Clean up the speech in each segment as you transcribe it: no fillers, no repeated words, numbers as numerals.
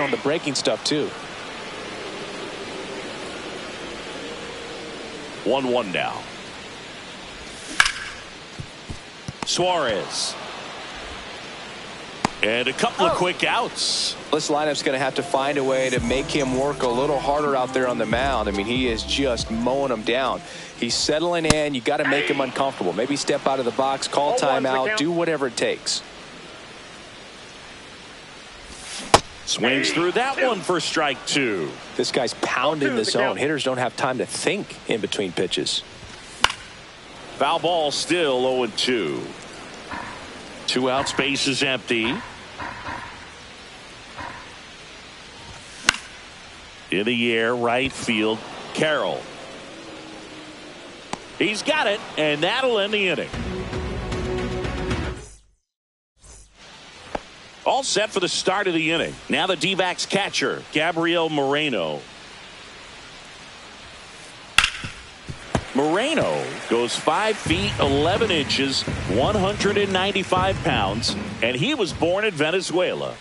on the breaking stuff, too. 1-1 now. Suarez. And a couple of quick outs. This lineup's going to have to find a way to make him work a little harder out there on the mound. I mean, he is just mowing them down. He's settling in. You got to make him uncomfortable. Maybe step out of the box, call timeout, do whatever it takes. Swings through that one for strike 2. This guy's pounding the zone. Hitters don't have time to think in between pitches. Foul ball, still 0-2. 2 outs, base is empty. In the air, right field, Carroll. He's got it, and that'll end the inning. All set for the start of the inning. Now the D-backs catcher, Gabriel Moreno. Moreno goes 5 feet 11 inches, 195 pounds, and he was born in Venezuela.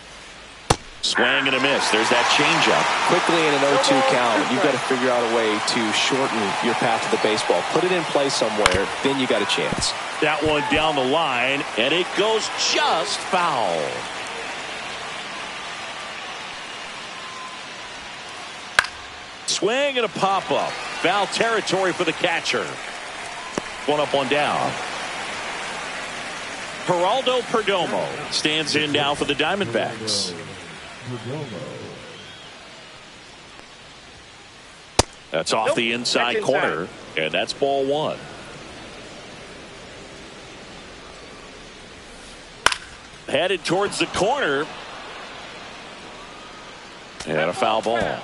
Swing and a miss. There's that changeup. Quickly in an 0-2 count, you've got to figure out a way to shorten your path to the baseball. Put it in play somewhere, then you got a chance. That one down the line, and it goes just foul. Swing and a pop-up. Foul territory for the catcher. One up, one down. Geraldo Perdomo stands in now for the Diamondbacks. That's off the inside corner, and that's ball 1. Headed towards the corner, and a foul ball.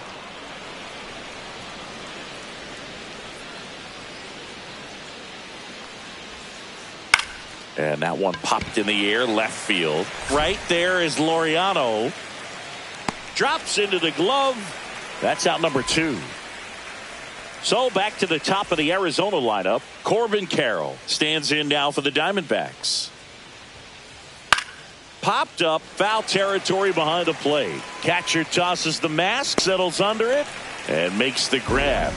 And that one popped in the air, left field. Right there is Laureano. Drops into the glove. That's out number 2. So back to the top of the Arizona lineup. Corbin Carroll stands in now for the Diamondbacks. Popped up, foul territory behind the plate. Catcher tosses the mask, settles under it, and makes the grab.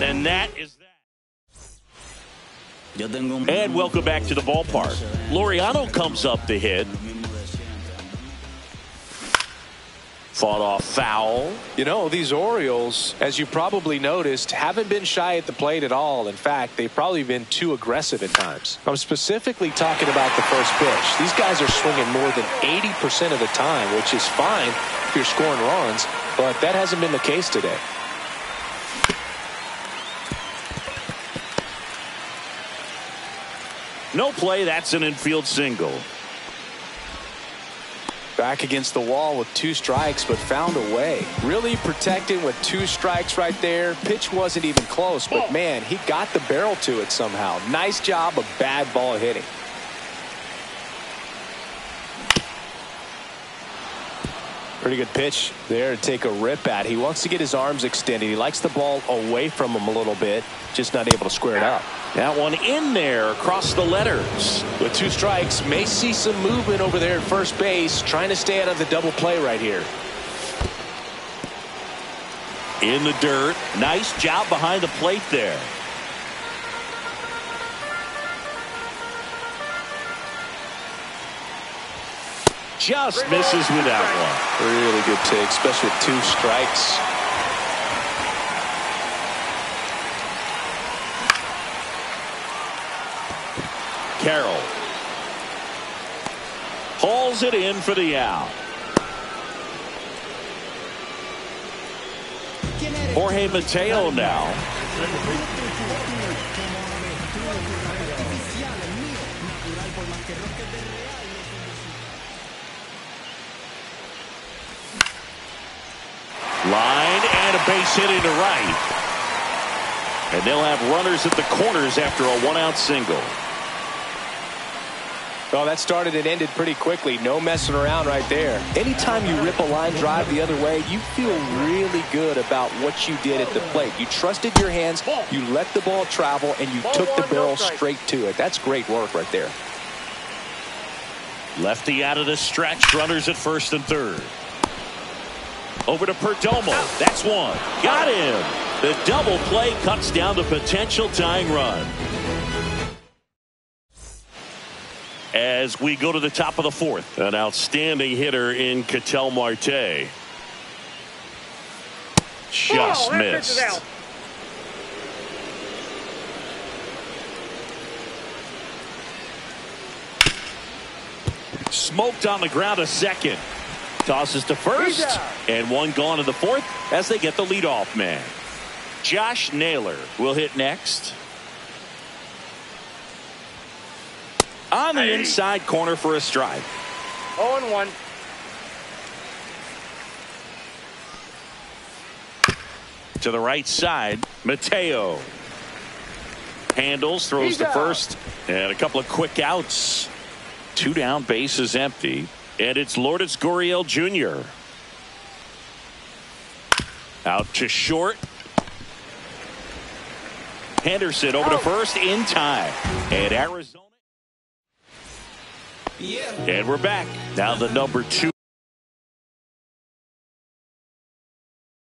And that is that. And welcome back to the ballpark. Laureano comes up to hit. Fought off foul. You know, these Orioles, as you probably noticed, haven't been shy at the plate at all. In fact, they've probably been too aggressive at times. I'm specifically talking about the first pitch. These guys are swinging more than 80% of the time, which is fine if you're scoring runs, but that hasn't been the case today. No play, that's an infield single. Back against the wall with 2 strikes, but found a way. Really protected with 2 strikes right there. Pitch wasn't even close, but man, he got the barrel to it somehow. Nice job of bad ball hitting. Pretty good pitch there to take a rip at. He wants to get his arms extended. He likes the ball away from him a little bit, just not able to square it up. That one in there across the letters. With 2 strikes, may see some movement over there at first base, trying to stay out of the double play right here. In the dirt. Nice job behind the plate there. Just misses with that one. Really good take, especially with 2 strikes. Carroll hauls it in for the out. Jorge Mateo now. Line and a base hit into right. And they'll have runners at the corners after a 1-out single. Well, that started and ended pretty quickly. No messing around right there. Anytime you rip a line drive the other way, you feel really good about what you did at the plate. You trusted your hands, you let the ball travel, and you took the barrel straight to it. That's great work right there. Lefty out of the stretch, runners at first and third. Over to Perdomo. That's one. Got him. The double play cuts down the potential tying run. As we go to the top of the fourth, an outstanding hitter in Ketel Marte. Just missed. Smoked on the ground a second. Tosses to first, and one gone in the fourth as they get the leadoff man. Josh Naylor will hit next. On the inside corner for a strike. 0-1. To the right side, Mateo. Handles, throws to first, and a couple of quick outs. 2 down, bases empty. And it's Lourdes Gurriel Jr. Out to short. Henderson over to first in time. And Arizona. And we're back. Now the number 2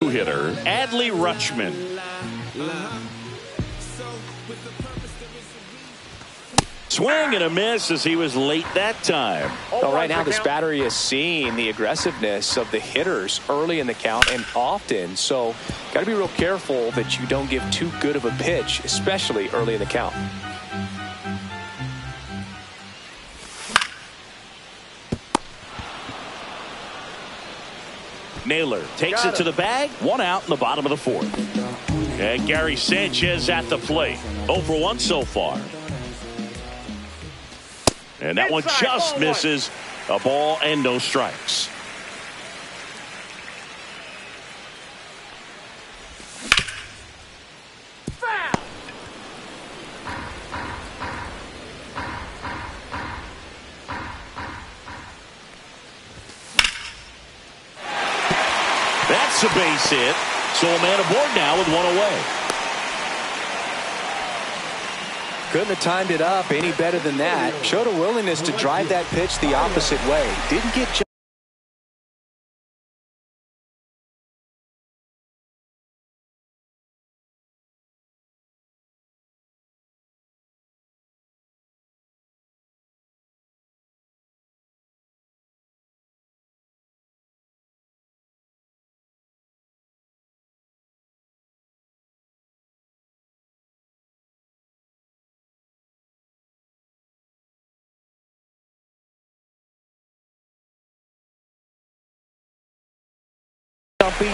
hitter, Adley Rutschman. Swing and a miss as he was late that time. Well, right now this battery is seeing the aggressiveness of the hitters early in the count and often. So got to be real careful that you don't give too good of a pitch, especially early in the count. Naylor takes it to the bag. 1 out in the bottom of the fourth. And Gary Sanchez at the plate. 0 for 1 so far. And that one just misses. A ball and no strikes. That's a base hit. So a man aboard now with 1 away. Couldn't have timed it up any better than that. Showed a willingness to drive that pitch the opposite way. Didn't get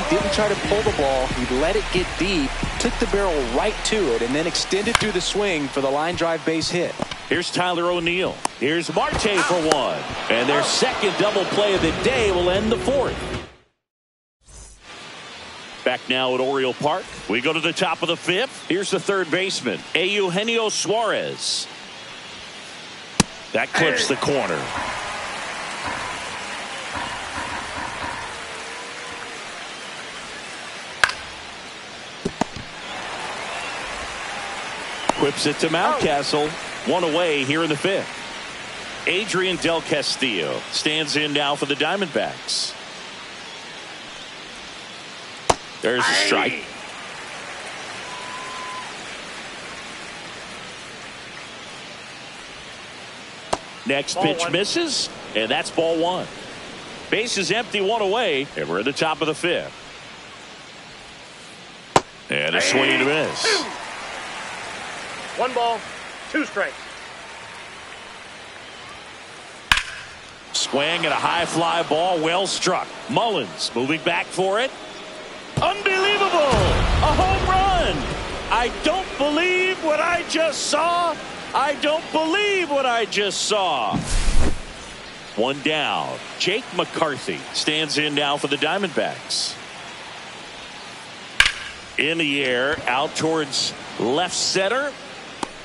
didn't try to pull the ball. He let it get deep, took the barrel right to it, and then extended through the swing for the line drive base hit. Here's Tyler O'Neill. Here's Marte for 1. And their second double play of the day will end the fourth. Back now at Oriole Park. We go to the top of the fifth. Here's the third baseman, Eugenio Suarez. That clips the corner. Whips it to Mountcastle. 1 away here in the fifth. Adrian Del Castillo stands in now for the Diamondbacks. There's a strike. Next pitch misses, and that's ball 1. Base is empty, 1 away, and we're at the top of the fifth. And a swing and a miss. 1 ball, 2 strikes. Swing and a high fly ball, well struck. Mullins moving back for it. Unbelievable! A home run! I don't believe what I just saw. I don't believe what I just saw. 1 down. Jake McCarthy stands in now for the Diamondbacks. In the air, out towards left center.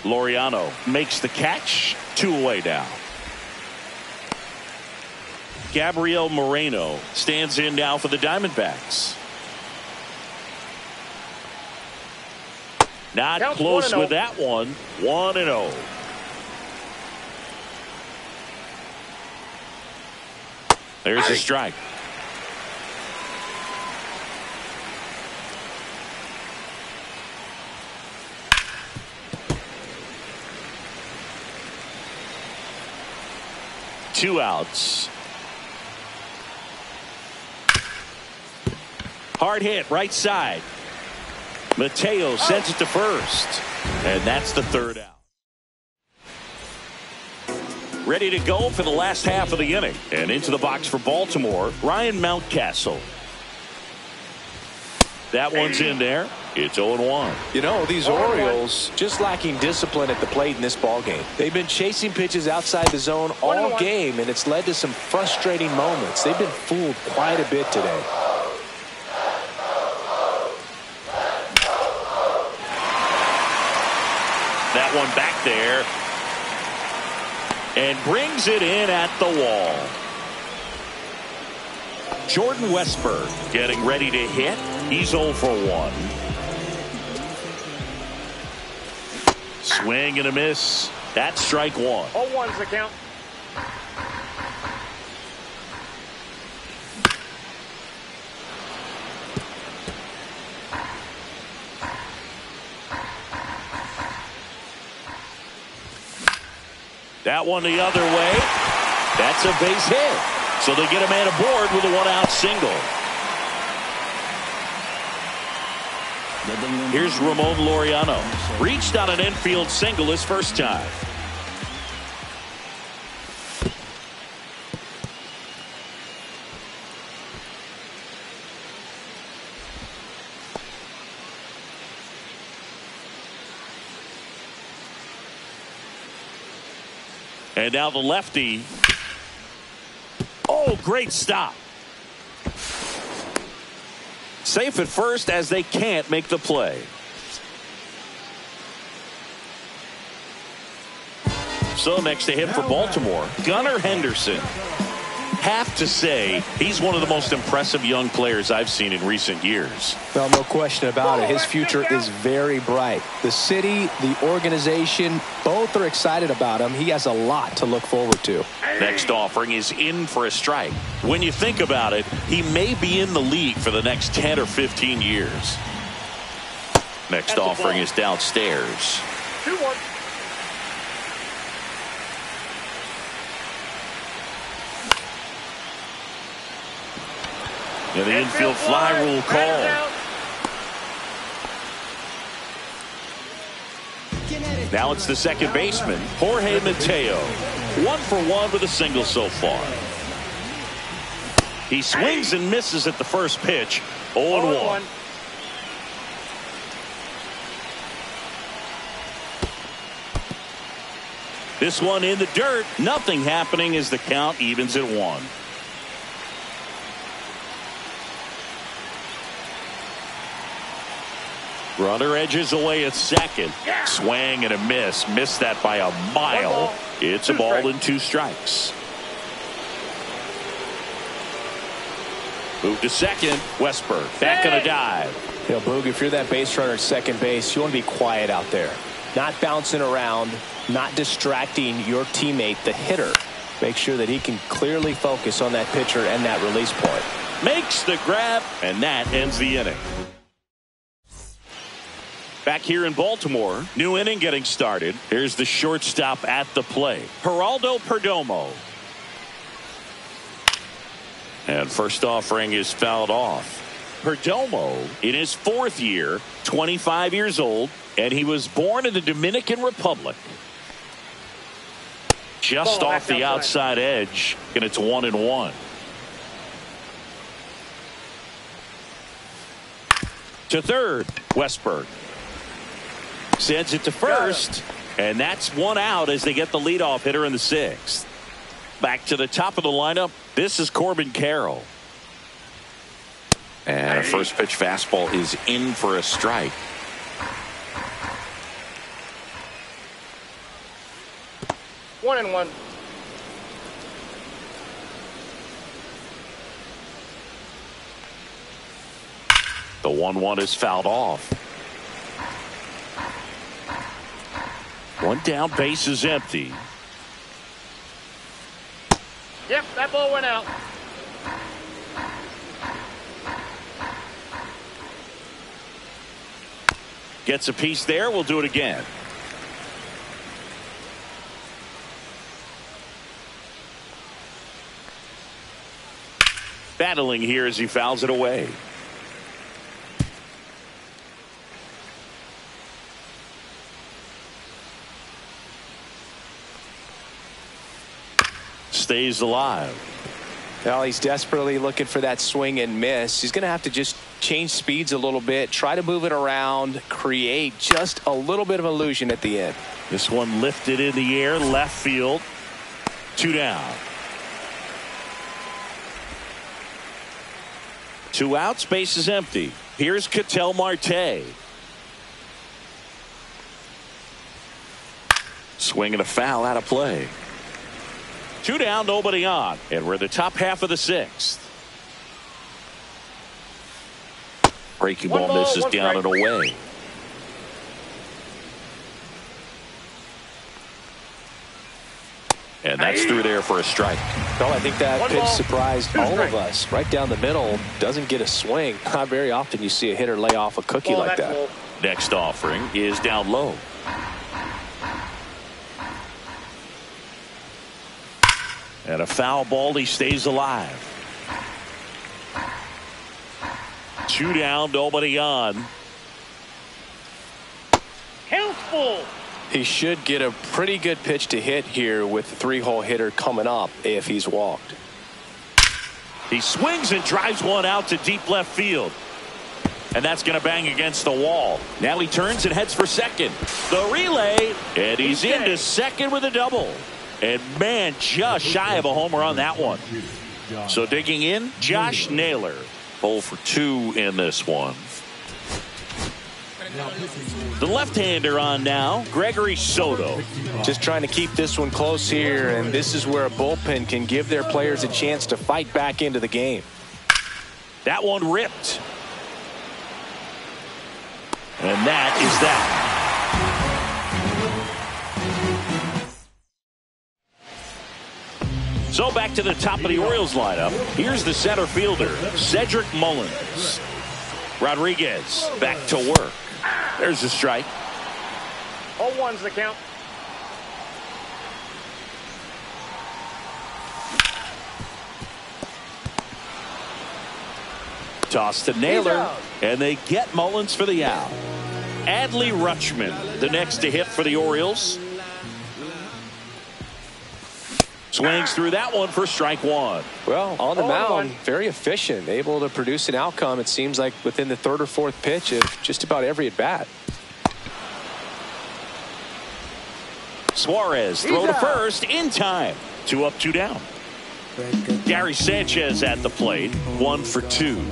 Laureano makes the catch. 2 away now. Gabriel Moreno stands in now for the Diamondbacks. Not Count close 1-0. with that one. 1-0. There's a strike. 2 outs. Hard hit right side. Mateo sends it to first. And that's the 3rd out. Ready to go for the last half of the inning. And into the box for Baltimore, Ryan Mountcastle. That one's in there. It's 0-1. You know, these Orioles just lacking discipline at the plate in this ballgame. They've been chasing pitches outside the zone all game, and it's led to some frustrating moments. They've been fooled quite a bit today. That one back there. And brings it in at the wall. Jordan Westburg getting ready to hit. He's 0 for 1. Swing and a miss. That's strike 1. 0-1's the count. That one the other way. That's a base hit. So they get a man aboard with a 1-out single. Here's Ramon Laureano. Reached on an infield single his first time. And now the lefty. Oh, great stop. Safe at first as they can't make the play. So next to hit for Baltimore, Gunnar Henderson. Have to say he's one of the most impressive young players I've seen in recent years. Well, no question about it. His future is very bright. The city, the organization, both are excited about him. He has a lot to look forward to. Next offering is in for a strike. When you think about it, he may be in the league for the next 10 or 15 years. Next offering is downstairs. 2-1. And the infield fly rule call. Now it's the second baseman, Jorge Mateo. 1 for 1 with a single so far. He swings and misses at the first pitch. 0-1. This one in the dirt. Nothing happening as the count evens at 1. Runner edges away at second. Swing and a miss. Missed that by a mile. It's a ball and 2 strikes. Move to second. Westburg back on a dive. You know, Boog, if you're that base runner at second base, you want to be quiet out there. Not bouncing around, not distracting your teammate, the hitter. Make sure that he can clearly focus on that pitcher and that release point. Makes the grab, and that ends the inning. Back here in Baltimore, new inning getting started. Here's the shortstop at the plate, Geraldo Perdomo. And first offering is fouled off. Perdomo in his 4th year, 25 years old, and he was born in the Dominican Republic. Just off the outside edge, and it's 1-1. To third, Westburg. Sends it to first, and that's 1 out as they get the leadoff hitter in the 6th. Back to the top of the lineup, this is Corbin Carroll. And a first pitch fastball is in for a strike. 1-1. The 1-1 is fouled off. 1 down, base is empty. Yep, that ball went out. Gets a piece there. We'll do it again. battling here as he fouls it away. Stays alive. Well, he's desperately looking for that swing and miss. He's going to have to just change speeds a little bit, try to move it around, create just a little bit of illusion at the end. This one lifted in the air, left field. 2 down. 2 outs, base is empty. Here's Ketel Marte. Swing and a foul out of play. 2 down, nobody on. And we're in the top half of the 6th. Breaking ball misses down and away. And that's through there for a strike. Well, I think that pitch surprised all of us. Right down the middle, doesn't get a swing. Not very often you see a hitter lay off a cookie like that. Next offering is down low. And a foul ball, he stays alive. 2 down, nobody on. Count full. He should get a pretty good pitch to hit here with the 3-hole hitter coming up if he's walked. He swings and drives one out to deep left field. And that's going to bang against the wall. Now he turns and heads for second. The relay, and he's into second with a double. And man, just shy of a homer on that one. So digging in, Josh Naylor. 0 for 2 in this one. The left-hander on now, Gregory Soto. Just trying to keep this one close here, and this is where a bullpen can give their players a chance to fight back into the game. That one ripped. And that is that. So back to the top of the Orioles lineup. Here's the center fielder, Cedric Mullins. Rodriguez back to work. There's a strike. 0-1's the count. Toss to Naylor, and they get Mullins for the out. Adley Rutschman, the next to hit for the Orioles. Swings through that one for strike 1. Well, on the mound, very efficient, able to produce an outcome, it seems like, within the 3rd or 4th pitch of just about every at-bat. Suarez throw to first in time. 2 up, 2 down. Gary Sanchez at the plate. 1 for 2.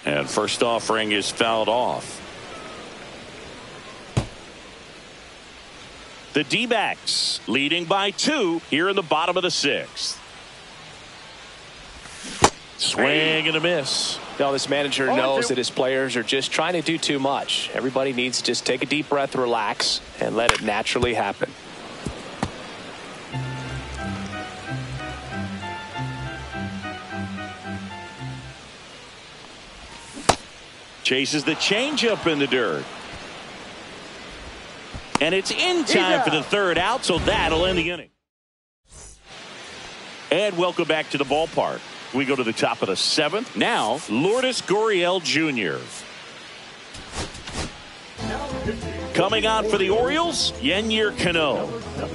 And first offering is fouled off. The D-backs leading by 2 here in the bottom of the 6th. Swing and a miss. Now this manager knows that his players are just trying to do too much. Everybody needs to just take a deep breath, relax, and let it naturally happen. Chases the changeup in the dirt. And it's in time for the 3rd out, so that'll end the inning. And welcome back to the ballpark. We go to the top of the 7th. Now, Lourdes Gurriel Jr. Coming on for the Orioles, Yennier Cano.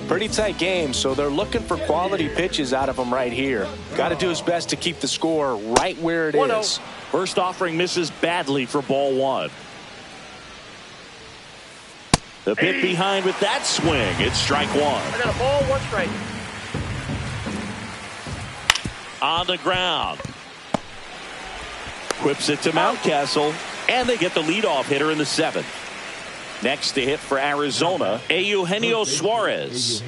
Pretty tight game, so they're looking for quality pitches out of him right here. Got to do his best to keep the score right where it is. First offering misses badly for ball 1. The bit behind with that swing. It's strike 1. I got a ball, 1 strike. On the ground. Whips it to Mountcastle. And they get the leadoff hitter in the 7th. Next to hit for Arizona, Eugenio Suarez.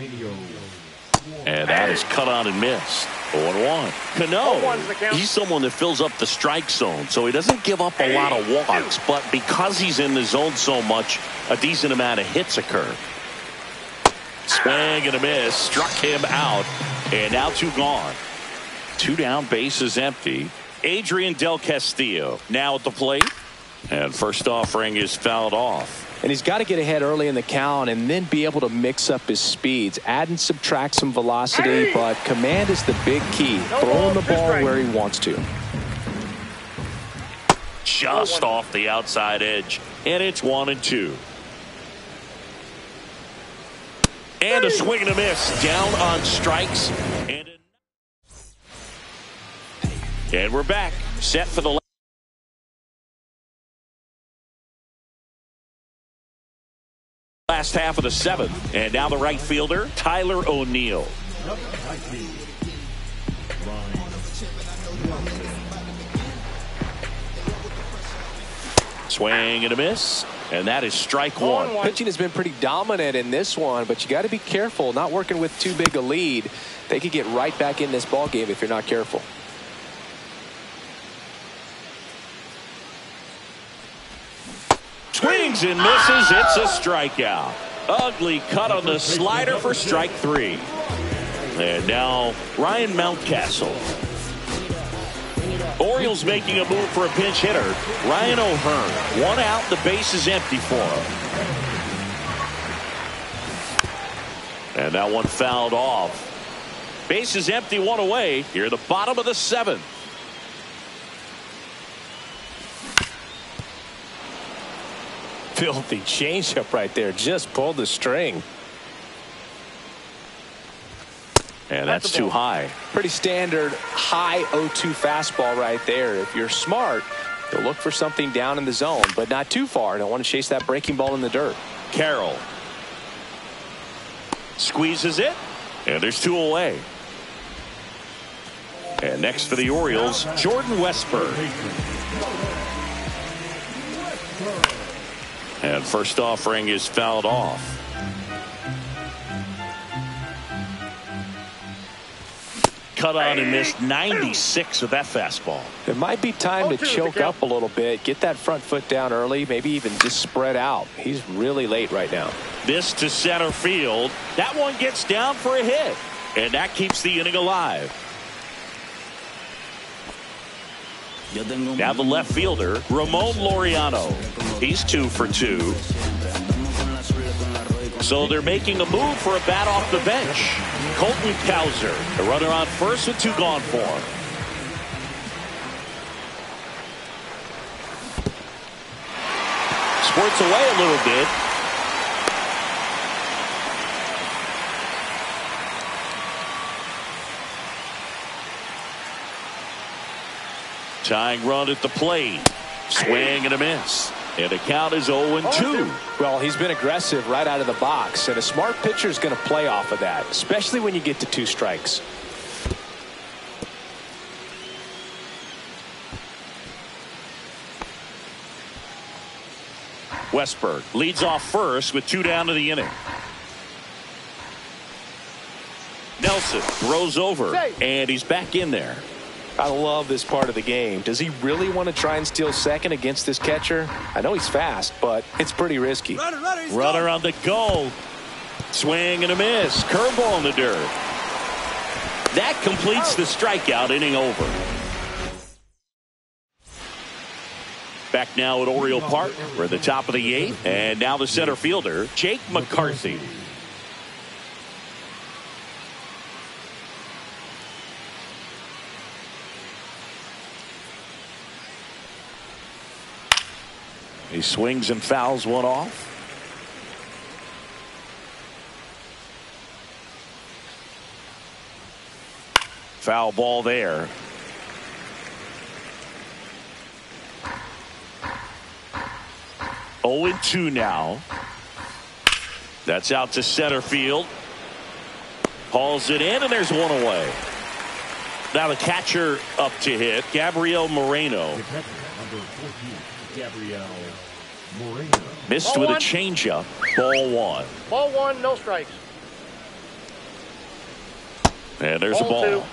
And that is cut on and missed. 0-1. Cano, he's someone that fills up the strike zone, so he doesn't give up a lot of walks, but because he's in the zone so much, a decent amount of hits occur. Swing and a miss, struck him out, and now 2 gone. 2 down, base is empty. Adrian Del Castillo now at the plate, and first offering is fouled off. And he's got to get ahead early in the count and then be able to mix up his speeds. Add and subtract some velocity, but command is the big key. Throwing the ball where he wants to. Just off the outside edge. And it's 1-2. And a swing and a miss. Down on strikes. And we're back. Set for the last half of the seventh. And now the right fielder, Tyler O'Neill. Swing and a miss. And that is strike one. Pitching has been pretty dominant in this one, but you got to be careful. Not working with too big a lead. They could get right back in this ball game if you're not careful. Swings and misses. It's a strikeout. Ugly cut on the slider for strike three. And now Ryan Mountcastle. Orioles making a move for a pinch hitter. Ryan O'Hearn. One out. The base is empty for him. And that one fouled off. Base is empty, one away. Here at the bottom of the seventh. Filthy changeup right there. Just pulled the string. And that's too high. Pretty standard high 0-2 fastball right there. If you're smart, you'll look for something down in the zone, but not too far. Don't want to chase that breaking ball in the dirt. Carroll squeezes it, and there's two away. And next for the Orioles, Jordan Westburg. And first offering is fouled off. Cut on and missed 96 with that fastball. It might be time to choke up a little bit. Get that front foot down early. Maybe even just spread out. He's really late right now. This to center field. That one gets down for a hit. And that keeps the inning alive. Now the left fielder, Ramon Laureano. He's 2 for 2. So they're making a move for a bat off the bench. Colton Cowser, the runner on first with 2 gone for him. Squirts away a little bit. Tying run at the plate. Swing and a miss. And the count is 0-2. Well, he's been aggressive right out of the box, and a smart pitcher is going to play off of that, especially when you get to 2 strikes. Westburg leads off first with 2 down to the inning. Nelson throws over, and he's back in there. I love this part of the game. Does he really want to try and steal second against this catcher? I know he's fast, but it's pretty risky. Runner on the go. Swing and a miss. Curveball in the dirt. That completes the strikeout. Inning over. Back now at Oriole Park. We're at the top of the 8th. And now the center fielder, Jake McCarthy. He swings and fouls one off. Foul ball there. Oh, 0-2 now. That's out to center field. Hauls it in, and there's one away. Now the catcher up to hit, Gabriel Moreno. Missed with a changeup. Ball 1. Ball 1, no strikes. And there's a ball. 2.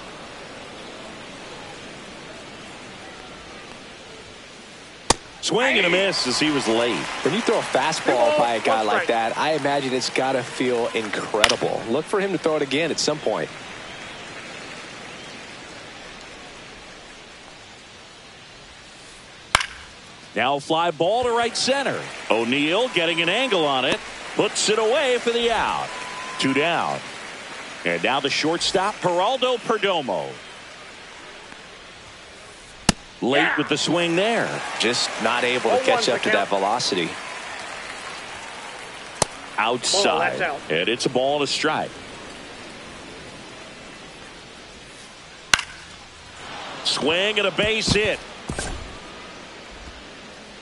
Swing and a miss as he was late. When you throw a fastball by a guy like that, I imagine it's got to feel incredible. Look for him to throw it again at some point. Now fly ball to right center. O'Neill getting an angle on it. Puts it away for the out. 2 down. And now the shortstop, Geraldo Perdomo. Late with the swing there. Just not able to catch up to that velocity. Outside. Out. And it's a ball and a strike. Swing and a base hit.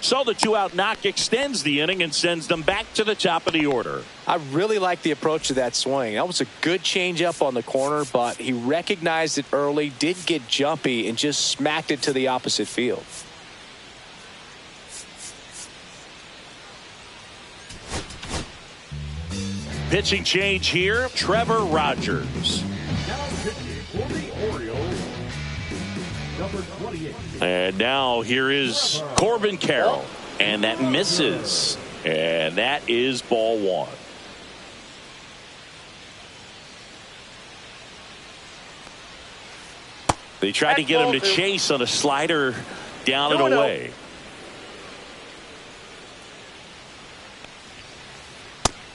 So the 2-out knock extends the inning and sends them back to the top of the order. I really like the approach to that swing. That was a good changeup on the corner, but he recognized it early, didn't get jumpy, and just smacked it to the opposite field. Pitching change here, Trevor Rogers. Now pitching for the Orioles, number 28. And now here is Corbin Carroll. And that misses. And that is ball 1. They tried to get him to chase on a slider down and away.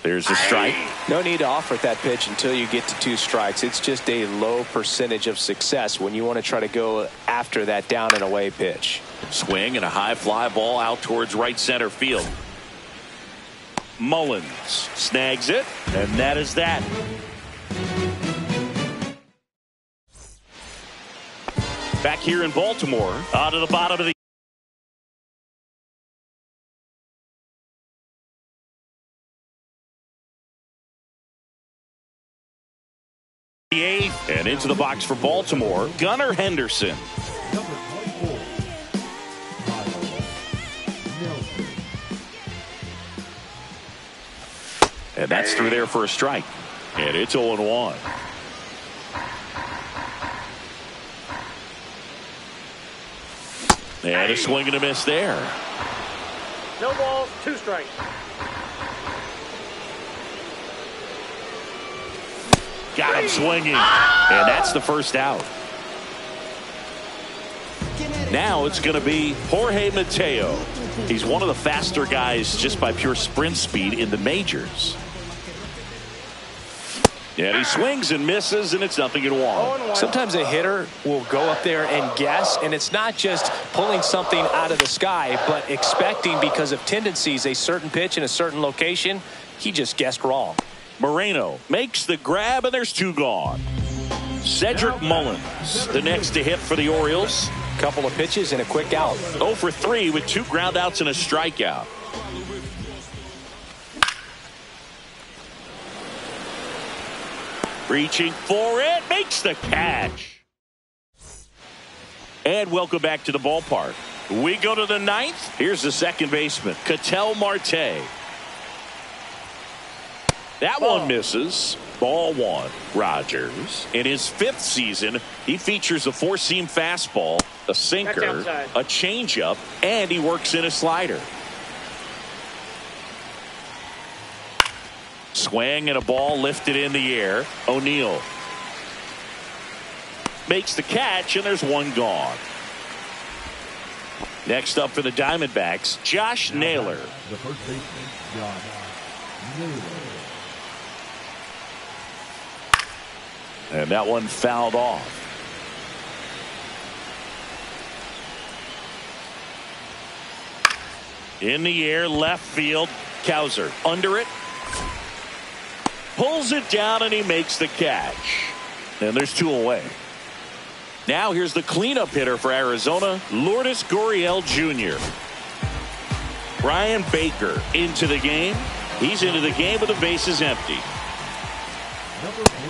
There's a strike. No need to offer that pitch until you get to 2 strikes. It's just a low percentage of success when you want to try to go after that down and away pitch. Swing and a high fly ball out towards right center field. Mullins snags it, and that is that. Back here in Baltimore, out of the bottom of the eighth, and into the box for Baltimore, Gunnar Henderson. Number 24. Nelson. And that's through there for a strike. And it's 0-1. And a swing and a miss there. No balls, 2 strikes. Got him swinging. And that's the first out. Now it's going to be Jorge Mateo. He's one of the faster guys just by pure sprint speed in the majors. And he swings and misses, and it's 0-1. Sometimes a hitter will go up there and guess, and it's not just pulling something out of the sky, but expecting because of tendencies a certain pitch in a certain location. He just guessed wrong. Moreno makes the grab, and there's 2 gone. Cedric Mullins, the next to hit for the Orioles. Couple of pitches and a quick out. 0 for 3 with 2 groundouts and a strikeout. Reaching for it, makes the catch. And welcome back to the ballpark. We go to the 9th. Here's the second baseman, Ketel Marte. That one misses. Ball 1. Rogers. In his 5th season, he features a 4-seam fastball, a sinker, a changeup, and he works in a slider. Swing and a ball lifted in the air. O'Neill makes the catch, and there's 1 gone. Next up for the Diamondbacks, Josh Naylor. The first baseman, Josh Naylor. And that one fouled off. In the air, left field. Cowser under it. Pulls it down, and he makes the catch. And there's 2 away. Now here's the cleanup hitter for Arizona, Lourdes Gurriel Jr. Brian Baker into the game. He's into the game with the bases empty.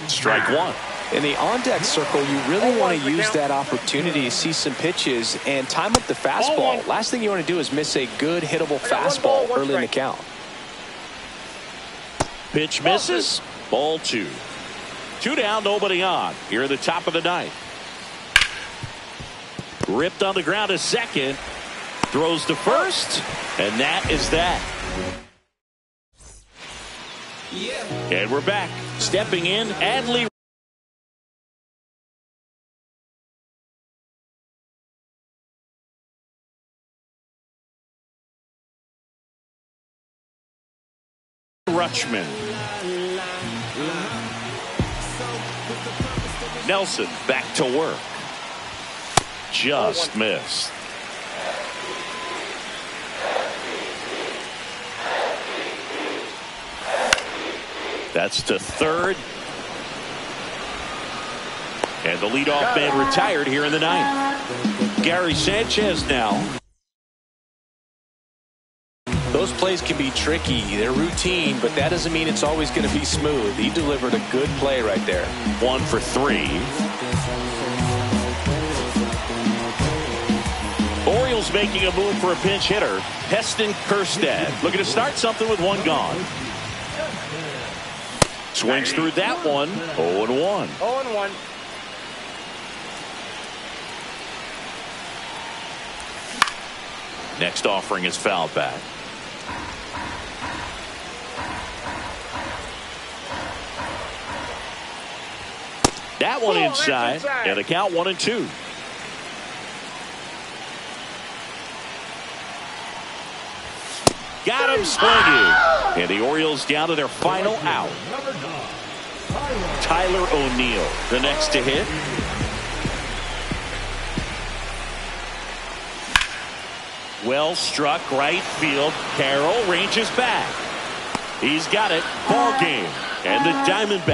Strike 1. In the on-deck circle, you really want to use that opportunity to see some pitches and time up the fastball. Last thing you want to do is miss a good hittable fastball early in the count. Pitch misses. Ball 2. 2 down, nobody on. Here at the top of the 9th. Ripped on the ground to second. Throws to first. And that is that. And we're back. Stepping in, Adley Rutschman. Nelson back to work. Just missed. That's to third. And the leadoff man retired here in the ninth. Gary Sanchez now. Those plays can be tricky. They're routine, but that doesn't mean it's always going to be smooth. He delivered a good play right there. 1 for 3. Orioles making a move for a pinch hitter. Heston Kjerstad looking to start something with one gone. Swings through that one. 0-1. 0-1. Next offering is fouled back. That one inside. And a count 1-2. Got him swinging. And the Orioles down to their final out. Tyler O'Neill, the next to hit. Well struck right field. Carroll ranges back. He's got it. Ball game. And the Diamondbacks